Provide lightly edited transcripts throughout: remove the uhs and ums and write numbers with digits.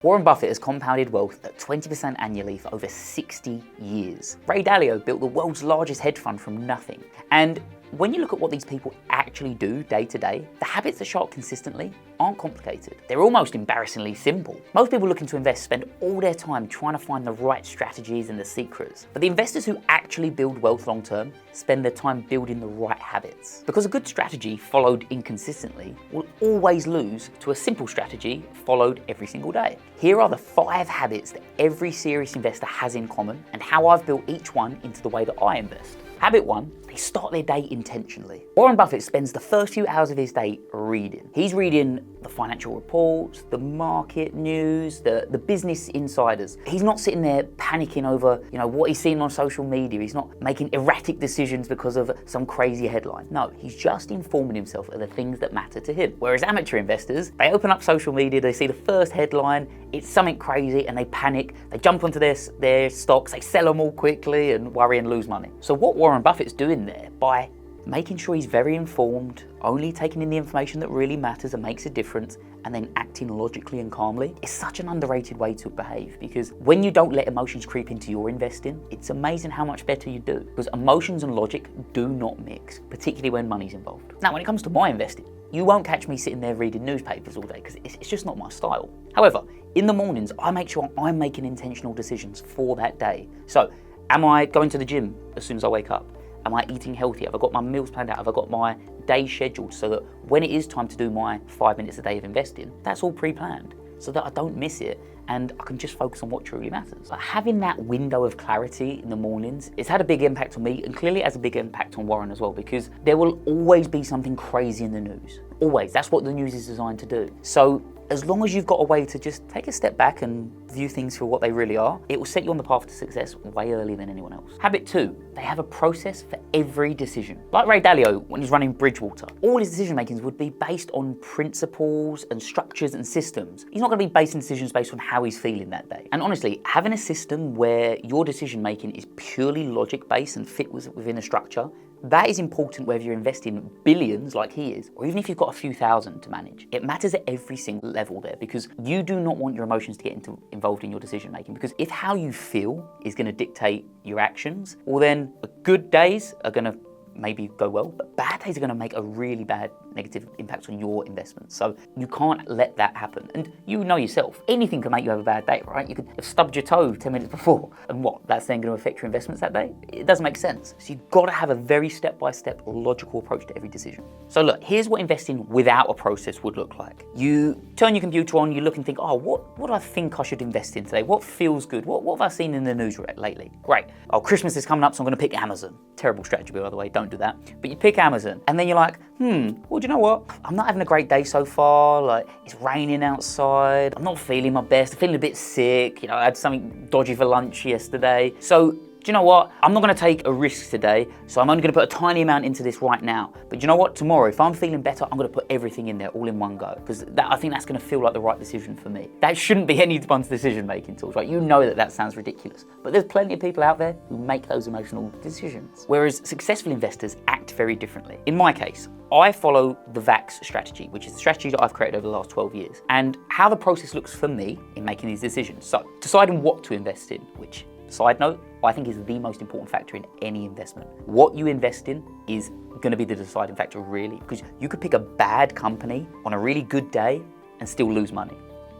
Warren Buffett has compounded wealth at 20% annually for over 60 years. Ray Dalio built the world's largest hedge fund from nothing. And when you look at what these people actually do day to day, the habits that show up consistently aren't complicated. They're almost embarrassingly simple. Most people looking to invest spend all their time trying to find the right strategies and the secrets. But the investors who actually build wealth long term spend their time building the right habits. Because a good strategy followed inconsistently will always lose to a simple strategy followed every single day. Here are the 5 habits that every serious investor has in common and how I've built each one into the way that I invest. Habit 1, they start their day intentionally. Warren Buffett spends the first few hours of his day reading. He's reading the financial reports, the market news, the business insiders. He's not sitting there panicking over, what he's seen on social media. He's not making erratic decisions because of some crazy headline. No, he's just informing himself of the things that matter to him. Whereas amateur investors, they open up social media, they see the first headline, it's something crazy, and they panic. They jump onto their stocks, they sell them all quickly and worry and lose money. So what Warren Buffett's doing there, by making sure he's very informed, only taking in the information that really matters and makes a difference, and then acting logically and calmly, is such an underrated way to behave. Because when you don't let emotions creep into your investing, it's amazing how much better you do. Because emotions and logic do not mix, particularly when money's involved. Now, when it comes to my investing, you won't catch me sitting there reading newspapers all day because it's just not my style. However, in the mornings, I make sure I'm making intentional decisions for that day. So, am I going to the gym as soon as I wake up? Am I eating healthy? Have I got my meals planned out? Have I got my day scheduled so that when it is time to do my 5 minutes a day of investing, that's all pre-planned so that I don't miss it and I can just focus on what truly matters. Like having that window of clarity in the mornings, it's had a big impact on me and clearly has a big impact on Warren as well, because there will always be something crazy in the news. Always. That's what the news is designed to do. So as long as you've got a way to just take a step back and view things for what they really are, it will set you on the path to success way earlier than anyone else. Habit 2, they have a process for every decision. Like Ray Dalio, when he's running Bridgewater, all his decision makings would be based on principles and structures and systems. He's not going to be basing decisions based on how he's feeling that day. And honestly, having a system where your decision making is purely logic based and fit within a structure, that is important whether you're investing billions like he is, or even if you've got a few thousand to manage. It matters at every single level there, because you do not want your emotions to get involved in your decision making. Because if how you feel is going to dictate your actions, well then good days are going to maybe go well, but bad days are going to make a really bad negative impact on your investments. So you can't let that happen. And you know yourself, anything can make you have a bad day, right? You could have stubbed your toe 10 minutes before, and what? That's then going to affect your investments that day? It doesn't make sense. So you've got to have a very step-by-step logical approach to every decision. So look, here's what investing without a process would look like. You turn your computer on, you look and think, oh, what do I think I should invest in today? What feels good? What have I seen in the news lately? Great. Oh, Christmas is coming up, so I'm going to pick Amazon. Terrible strategy, by the way, don't do that. But you pick Amazon, and then you're like, well, do you know what? I'm not having a great day so far. Like, it's raining outside. I'm not feeling my best. I'm feeling a bit sick. I had something dodgy for lunch yesterday. So, do you know what? I'm not going to take a risk today, so I'm only going to put a tiny amount into this right now. But do you know what? Tomorrow, if I'm feeling better, I'm going to put everything in there all in one go, because I think that's going to feel like the right decision for me. That shouldn't be anyone's decision-making tools, right? You know that sounds ridiculous, but there's plenty of people out there who make those emotional decisions. Whereas successful investors act very differently. In my case, I follow the VAX strategy, which is the strategy that I've created over the last 12 years, and how the process looks for me in making these decisions. So, deciding what to invest in, which, side note, I think is the most important factor in any investment. What you invest in is going to be the deciding factor, really, because you could pick a bad company on a really good day and still lose money.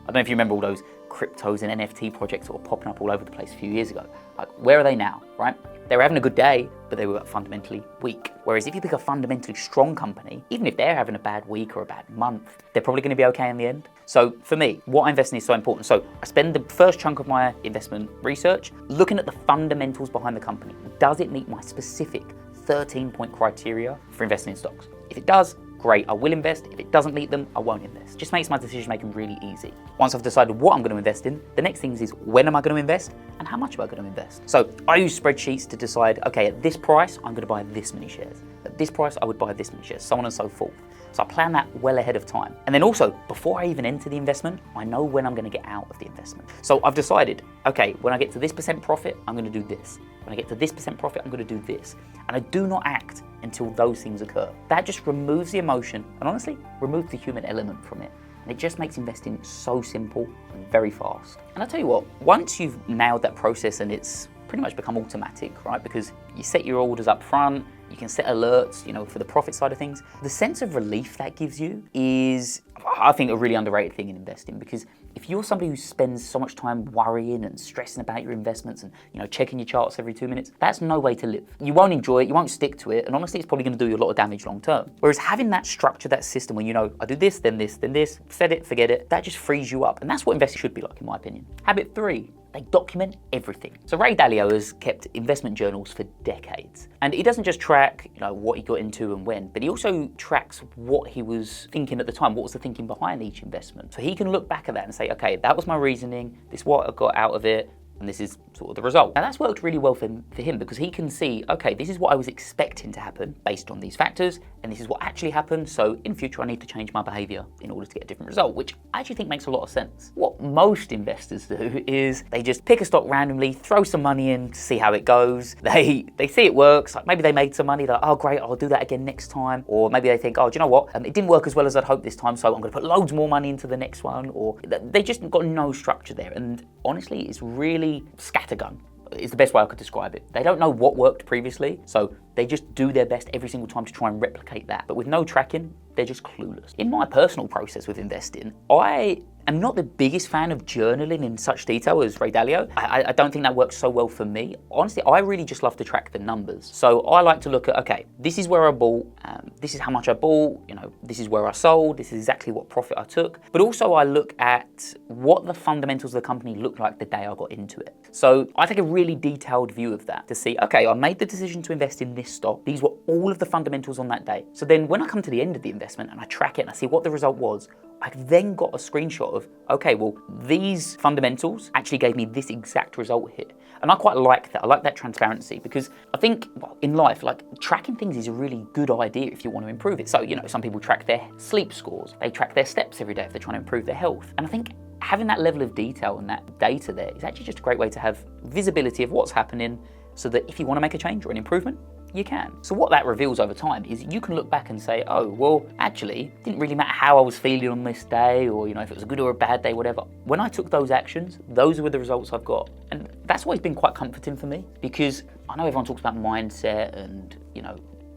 I don't know if you remember all those cryptos and NFT projects that were popping up all over the place a few years ago. Like, where are they now, right? They were having a good day, but they were fundamentally weak. Whereas if you pick a fundamentally strong company, even if they're having a bad week or a bad month, they're probably going to be okay in the end. So for me, what I invest in is so important. So I spend the first chunk of my investment research looking at the fundamentals behind the company. Does it meet my specific 13-point criteria for investing in stocks? If it does, great, I will invest. If it doesn't meet them, I won't invest. Just makes my decision making really easy. Once I've decided what I'm going to invest in, the next thing is when am I going to invest and how much am I going to invest? So I use spreadsheets to decide, okay, at this price, I'm going to buy this many shares. At this price, I would buy this many shares, so on and so forth. So I plan that well ahead of time. And then also, before I even enter the investment, I know when I'm going to get out of the investment. So I've decided, okay, when I get to this % profit, I'm going to do this. When I get to this % profit, I'm going to do this. And I do not act until those things occur. That just removes the emotion and honestly, removes the human element from it. And it just makes investing so simple and very fast. And I'll tell you what, once you've nailed that process and it's pretty much become automatic, right? Because you set your orders up front, you can set alerts, for the profit side of things. The sense of relief that gives you is, I think, a really underrated thing in investing, because if you're somebody who spends so much time worrying and stressing about your investments and checking your charts every 2 minutes, that's no way to live. You won't enjoy it, you won't stick to it, and honestly it's probably going to do you a lot of damage long term. Whereas having that structure, that system where I do this, then this, then this, set it, forget it, that just frees you up. And that's what investing should be like, in my opinion. Habit 3. They document everything. So Ray Dalio has kept investment journals for decades. And he doesn't just track, what he got into and when, but he also tracks what he was thinking at the time, what was the thinking behind each investment. So he can look back at that and say, okay, that was my reasoning, this is what I got out of it, and this is sort of the result. Now that's worked really well for him because he can see, okay, this is what I was expecting to happen based on these factors, and this is what actually happened, so in future I need to change my behavior in order to get a different result, which I actually think makes a lot of sense. What most investors do is they just pick a stock randomly, throw some money in to see how it goes. They see it works, like maybe they made some money, they're like, oh great, I'll do that again next time. Or maybe they think, oh, do you know what? It didn't work as well as I'd hoped this time, so I'm gonna put loads more money into the next one. Or they just got no structure there. And honestly, it's really scattergun is the best way I could describe it. They don't know what worked previously, so they just do their best every single time to try and replicate that. But with no tracking, they're just clueless. In my personal process with investing, I am not the biggest fan of journaling in such detail as Ray Dalio. I don't think that works so well for me. Honestly, I really just love to track the numbers. So I like to look at, okay, this is where I bought, this is how much I bought, this is where I sold, this is exactly what profit I took. But also I look at what the fundamentals of the company looked like the day I got into it. So I take a really detailed view of that to see, okay, I made the decision to invest in this stock. These were all of the fundamentals on that day. So then when I come to the end of the investment and I track it and I see what the result was, I've then got a screenshot of, okay, well, these fundamentals actually gave me this exact result here. And I quite like that. I like that transparency because I think in life, tracking things is a really good idea if you want to improve it. So, some people track their sleep scores. They track their steps every day if they're trying to improve their health. And I think having that level of detail and that data there is actually just a great way to have visibility of what's happening so that if you want to make a change or an improvement, you can. So what that reveals over time is you can look back and say, oh, well, actually, it didn't really matter how I was feeling on this day or, if it was a good or a bad day, whatever. When I took those actions, those were the results I've got. And that's always been quite comforting for me because I know everyone talks about mindset and,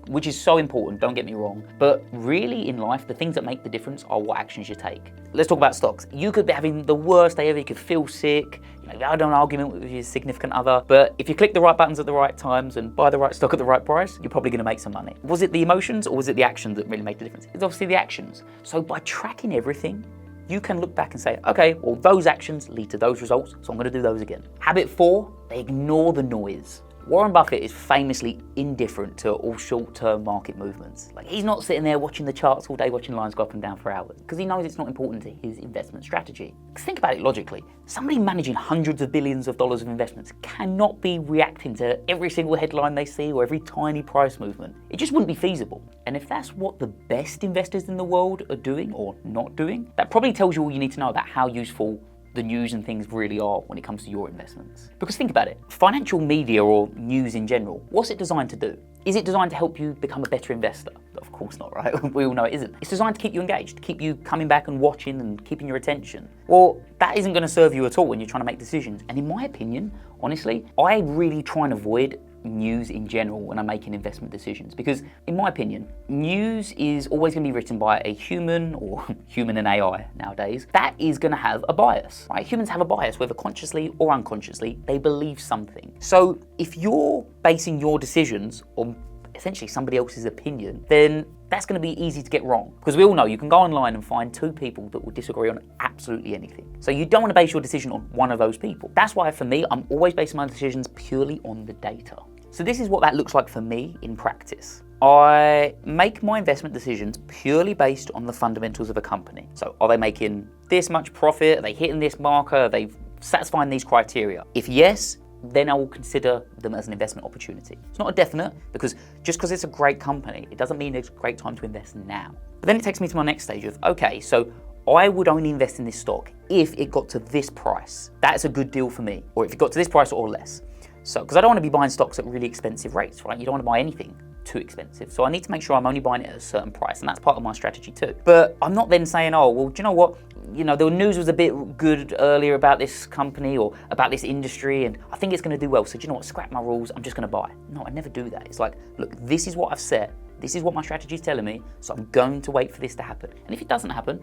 which is so important, don't get me wrong. But really in life, the things that make the difference are what actions you take. Let's talk about stocks. You could be having the worst day ever, you could feel sick, you had an argument with your significant other, but if you click the right buttons at the right times and buy the right stock at the right price, you're probably gonna make some money. Was it the emotions or was it the actions that really made the difference? It's obviously the actions. So by tracking everything, you can look back and say, okay, well, those actions lead to those results, so I'm gonna do those again. Habit 4, they ignore the noise. Warren Buffett is famously indifferent to all short-term market movements. He's not sitting there watching the charts all day, watching lines go up and down for hours, because he knows it's not important to his investment strategy. Because think about it logically. Somebody managing hundreds of billions of dollars of investments cannot be reacting to every single headline they see or every tiny price movement. It just wouldn't be feasible. And if that's what the best investors in the world are doing or not doing, that probably tells you all you need to know about how useful the news and things really are when it comes to your investments. Because think about it, financial media or news in general, what's it designed to do? Is it designed to help you become a better investor? Of course not, right? We all know it isn't. It's designed to keep you engaged, to keep you coming back and watching and keeping your attention. Well, that isn't going to serve you at all when you're trying to make decisions. And in my opinion, honestly, I really try and avoid news in general when I'm making investment decisions because in my opinion, news is always going to be written by a human or human and AI nowadays that is going to have a bias, right? Humans have a bias, whether consciously or unconsciously, they believe something. So if you're basing your decisions on essentially somebody else's opinion, then that's going to be easy to get wrong. Because we all know you can go online and find 2 people that will disagree on absolutely anything. So you don't want to base your decision on one of those people. That's why for me, I'm always basing my decisions purely on the data. So this is what that looks like for me in practice. I make my investment decisions purely based on the fundamentals of a company. So are they making this much profit? Are they hitting this marker? Are they satisfying these criteria? If yes, then I will consider them as an investment opportunity. It's not a definite, because just because it's a great company, it doesn't mean it's a great time to invest now. But then it takes me to my next stage of, okay, so I would only invest in this stock if it got to this price. That's a good deal for me. Or if it got to this price or less. So, because I don't want to be buying stocks at really expensive rates, right? You don't want to buy anything too expensive. So I need to make sure I'm only buying it at a certain price, and that's part of my strategy too. But I'm not then saying, oh, well, do you know what? The news was a bit good earlier about this company or about this industry, and I think it's going to do well. So do you know what? Scrap my rules. I'm just going to buy. No, I never do that. It's like, look, this is what I've set. This is what my strategy is telling me. So I'm going to wait for this to happen. And if it doesn't happen,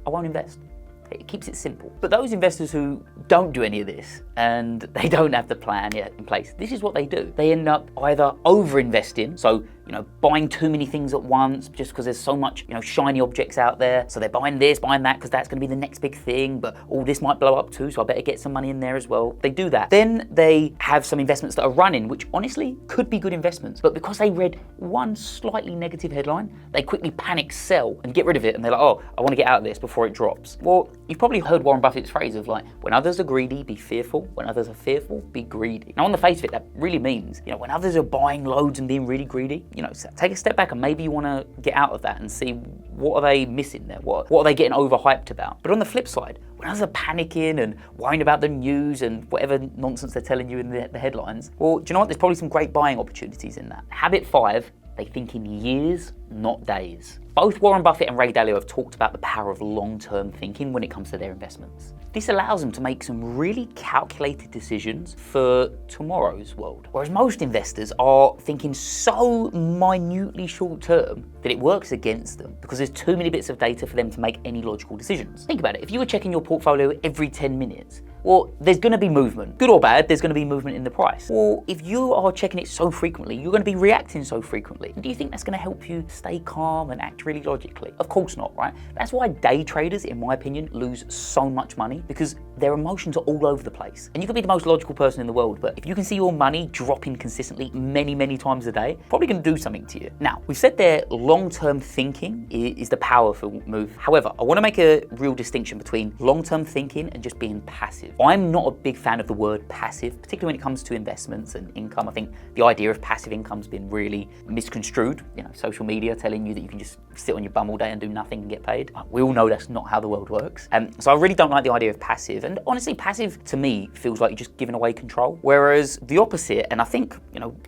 I won't invest. It keeps it simple. But those investors who don't do any of this and they don't have the plan yet in place, this is what they do. They end up either over-investing, so buying too many things at once just because there's so much shiny objects out there. So they're buying this, buying that because that's going to be the next big thing, but this might blow up too, so I better get some money in there as well. They do that. Then they have some investments that are running, which honestly could be good investments, but because they read one slightly negative headline, they quickly panic sell and get rid of it, and they're like, oh, I want to get out of this before it drops. Well, you've probably heard Warren Buffett's phrase of like, when others are greedy, be fearful. When others are fearful, be greedy. Now on the face of it, that really means, when others are buying loads and being really greedy, take a step back and maybe you want to get out of that and see what are they missing there? What are they getting overhyped about? But on the flip side, when others are panicking and worrying about the news and whatever nonsense they're telling you in the headlines, well, do you know what? There's probably some great buying opportunities in that. Habit 5, they think in years, not days. Both Warren Buffett and Ray Dalio have talked about the power of long-term thinking when it comes to their investments. This allows them to make some really calculated decisions for tomorrow's world. Whereas most investors are thinking so minutely short-term that it works against them because there's too many bits of data for them to make any logical decisions. Think about it. If you were checking your portfolio every 10 minutes, well, there's going to be movement. Good or bad, there's going to be movement in the price. Well, if you are checking it so frequently, you're going to be reacting so frequently. Do you think that's going to help you stay calm and act really logically? Of course not, right? That's why day traders, in my opinion, lose so much money because their emotions are all over the place. And you could be the most logical person in the world, but if you can see your money dropping consistently many, many times a day, probably going to do something to you. Now, we've said there long-term thinking is the powerful move. However, I want to make a real distinction between long-term thinking and just being passive. I'm not a big fan of the word passive, particularly when it comes to investments and income. I think the idea of passive income's been really misconstrued. Social media telling you that you can just sit on your bum all day and do nothing and get paid. We all know that's not how the world works. So I really don't like the idea of passive. And honestly, passive to me feels like you're just giving away control. Whereas the opposite, and I think,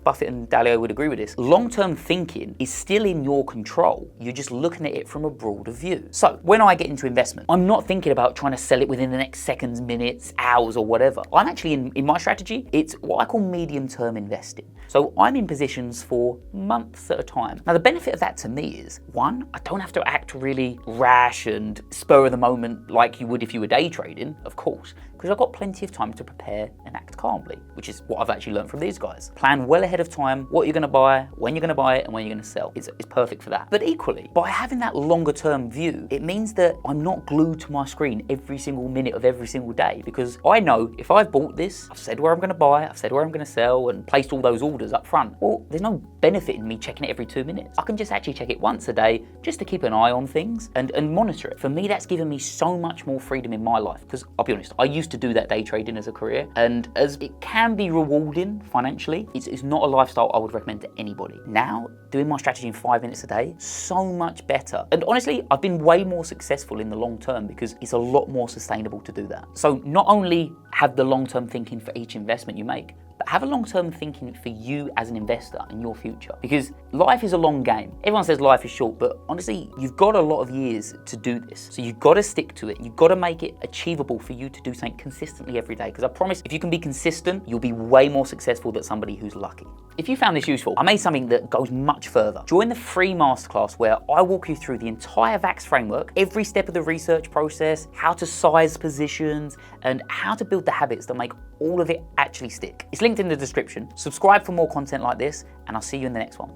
Buffett and Dalio would agree with this, long-term thinking is still in your control. You're just looking at it from a broader view. So when I get into investment, I'm not thinking about trying to sell it within the next seconds, minutes, hours, or whatever. I'm actually in my strategy, it's what I call medium-term investing. So I'm in positions for months at a time. Now the benefit of that to me is, one, I don't have to act really rash and spur of the moment like you would if you were day trading, of course, because I've got plenty of time to prepare and act calmly, which is what I've actually learned from these guys. Plan well ahead of time what you're going to buy, when you're going to buy it, and when you're going to sell. It's perfect for that. But equally, by having that longer term view, it means that I'm not glued to my screen every single minute of every single day, because I know if I've bought this, I've said where I'm going to buy, I've said where I'm going to sell, and placed all those orders up front. Well, there's no benefit in me checking it every 2 minutes. I can just actually check it once a day just to keep an eye on things and monitor it. For me, that's given me so much more freedom in my life, because I'll be honest, I used to do that day trading as a career, and as it can be rewarding financially, it's not a lifestyle I would recommend to anybody. Now, doing my strategy in 5 minutes a day, so much better. And honestly, I've been way more successful in the long term because it's a lot more sustainable to do that. So not only have the long-term thinking for each investment you make, but have a long-term thinking for you as an investor in your future. Because life is a long game. Everyone says life is short, but honestly, you've got a lot of years to do this. So you've got to stick to it. You've got to make it achievable for you to do something consistently every day. Because I promise, if you can be consistent, you'll be way more successful than somebody who's lucky. If you found this useful, I made something that goes much further. Join the free masterclass where I walk you through the entire VAX framework, every step of the research process, how to size positions, and how to build the habits that make all of it actually stick. It's linked in the description. Subscribe for more content like this, and I'll see you in the next one.